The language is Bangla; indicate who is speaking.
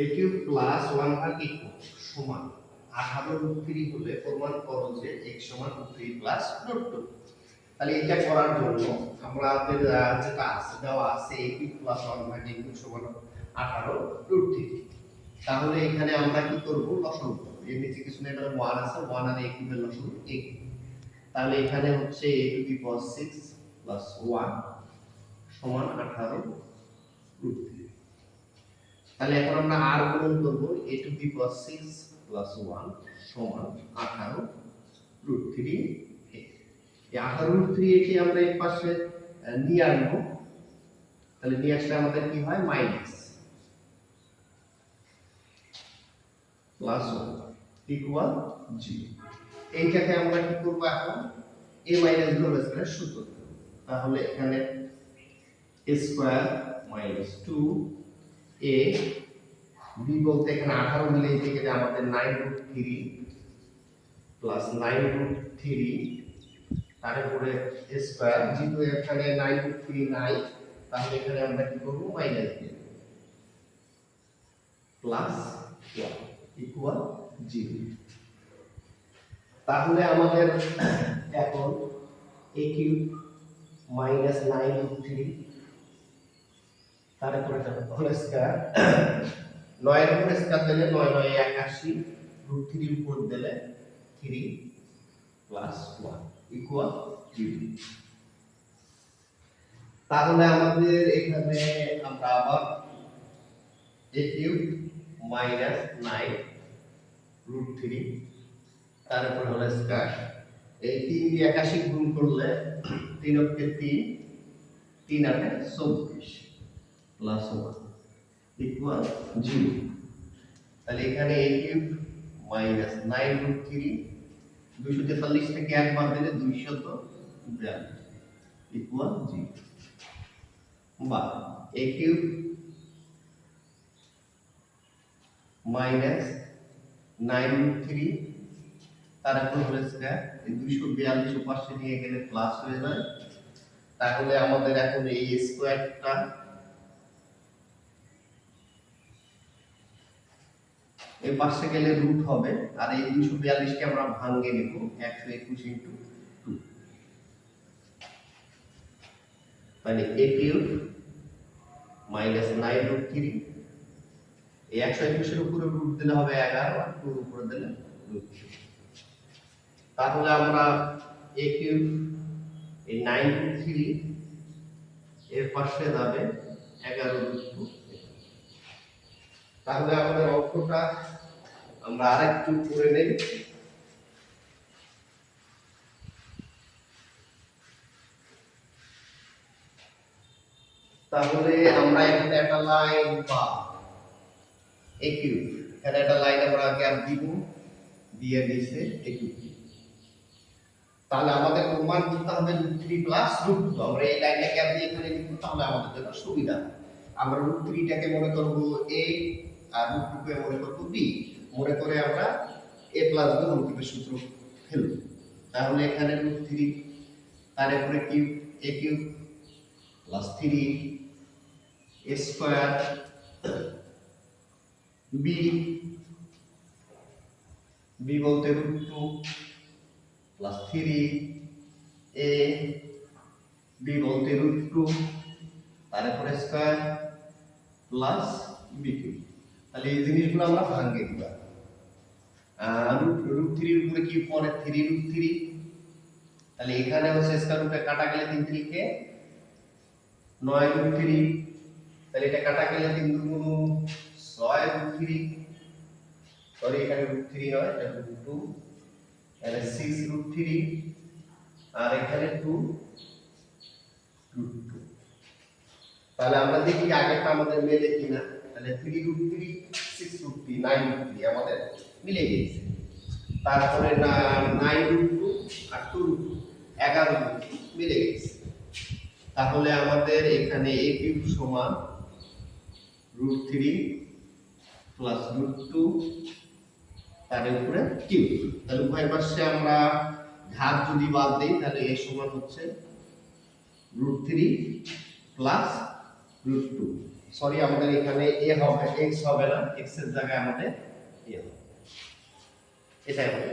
Speaker 1: a কিউব প্লাস 1 ভাগ a কিউব সমান 18√3 হলে প্রমাণ করো যে x সমান √3 প্লাস √2। তাহলে এটা করার জন্য আমাদের যেটা আছে দেওয়া আছে a কিউব প্লাস 1 ভাগ a কিউব সমান 18√3। তাহলে এখানে আমরা কি করব, লসাগু করব। এর নিচে কিছু না, এখানে 1 আছে, 1 আর a কিউবের লসাগু a। তাহলে এখানে হচ্ছে a to the power 6 plus 1 সমান 18√3। তাহলে এখন আমরা আর গুণন করব, a to the power 6 plus 1 সমান 18√3। এই 18√3 একে আমরা এই পাশে নিয়ে আনবো। তাহলে নিয়ে আসলে আমাদের কি হয়, মাইনাস প্লাস 1 ইকুয়াল 0। এইটাকে আমরা কি করব, এখন a minus b whole square সূত্র। তাহলে এখানে a square minus 2a b বলতে এখানে 18 দিলে এই থেকে আমাদের 9√3 প্লাস 9√3 তারপরে a স্কয়ার, যেহেতু এখানে 9√3 নাই তাহলে এখানে আমরা কি করব, মাইনাস দেব প্লাস 1 ইকুয়াল 0। তাহলে আমাদের এখন a কিউব মাইনাস 9√3 তারপরে হোল স্কয়ার, 9 এর উপর স্কয়ার দিলে 9 9 81, √3 এর উপর দিলে 3 প্লাস 1 ইকুয়াল 0। তাহলে আমাদের এখানে আমরা আবার a কিউব মাইনাস 9√3 তারপর হোল স্কয়ার, এই 3 দিয়ে 81 গুণ করলে 3 অক্ষে 3, 3 8 24 প্লাস 1 ইকুয়াল 0। তাহলে এখানে a কিউব মাইনাস 9√3 243 থেকে 1 বাদ দিলে 242 ইকুয়াল 0। বা a কিউব মাইনাস 9√3 তারপর হোল স্কয়ার, এই 242 পাশে নিয়ে গেলে প্লাস হয়ে যায়। তাহলে আমাদের এখন এই স্কয়ারটা এই পাশে গেলে রুট হবে, আর এই 242 কে আমরা ভাঙিয়ে নেব 121 ইনটু 2। মানে a কিউব মাইনাস 9√3, এই 121 এর উপরে রুট দিলে হবে 11 আর 2 এর উপরে দিলে রুট। তাহলে আমরা a কিউব এই 9√3 এর পাশে যাবে 11√2। তাহলে আমাদের অঙ্কটা আমরা আরেকটু করে নেই। তাহলে আমরা এখানে একটা লাইন বা a কিউব, এখানে একটা লাইন আমরা গ্যাপ দিব, দিয়ে দিয়েছে a কিউব। তাহলে আমাদের প্রমাণ করতে হবে √3 প্লাস √2। আমরা এই লাইনটা গ্যাপ দিয়ে এখানে লিখব, তাহলে আমাদের জন্য সুবিধা। আমরা √3 টাকে মনে করব a আর √2 কে মনে করব b, মনে করে আমরা a প্লাস b হোল কিউবের সূত্র ফেলব। তাহলে এখানে √3 তারপরে cube a cube plus 3 a square b b বলতে √2 প্লাস 3 a b বলতে √2 তারপরে স্কয়ার প্লাস b কিউব। তাহলে এই জিনিসগুলো আমরা ভাঙিয়ে দিব। √3 এর উপরে কিউব মানে 3√3, তাহলে এখানে হচ্ছে স্কয়ার রুটে কাটা গেলে 3 3 কে 9√3, তাহলে এটা কাটা গেলে 3 গুণ 6√3, সরি এখানে √3 নয়, এটা √2, এখানে 6√3 আর এখানে 2√2। তাহলে আমরা দেখি আগেরটা আমাদের মেলে কিনা। তাহলে 3√3 6√3 9√3 আমাদের মিলে গেছে। তারপরে 9√2 আর 2√2 11√3 মিলে গেছে। তাহলে আমাদের এখানে a কিউব সমান √3 প্লাস √2 তার উপরে কিউব। তাহলে উভয় পাশে আমরা ঘাত যদি বাদ দেই তাহলে a সমান হচ্ছে √3 প্লাস √2 সরি আমাদের এখানে a হবে, x হবে না, x এর জায়গায় আমাদের a হবে, এটাই হবে।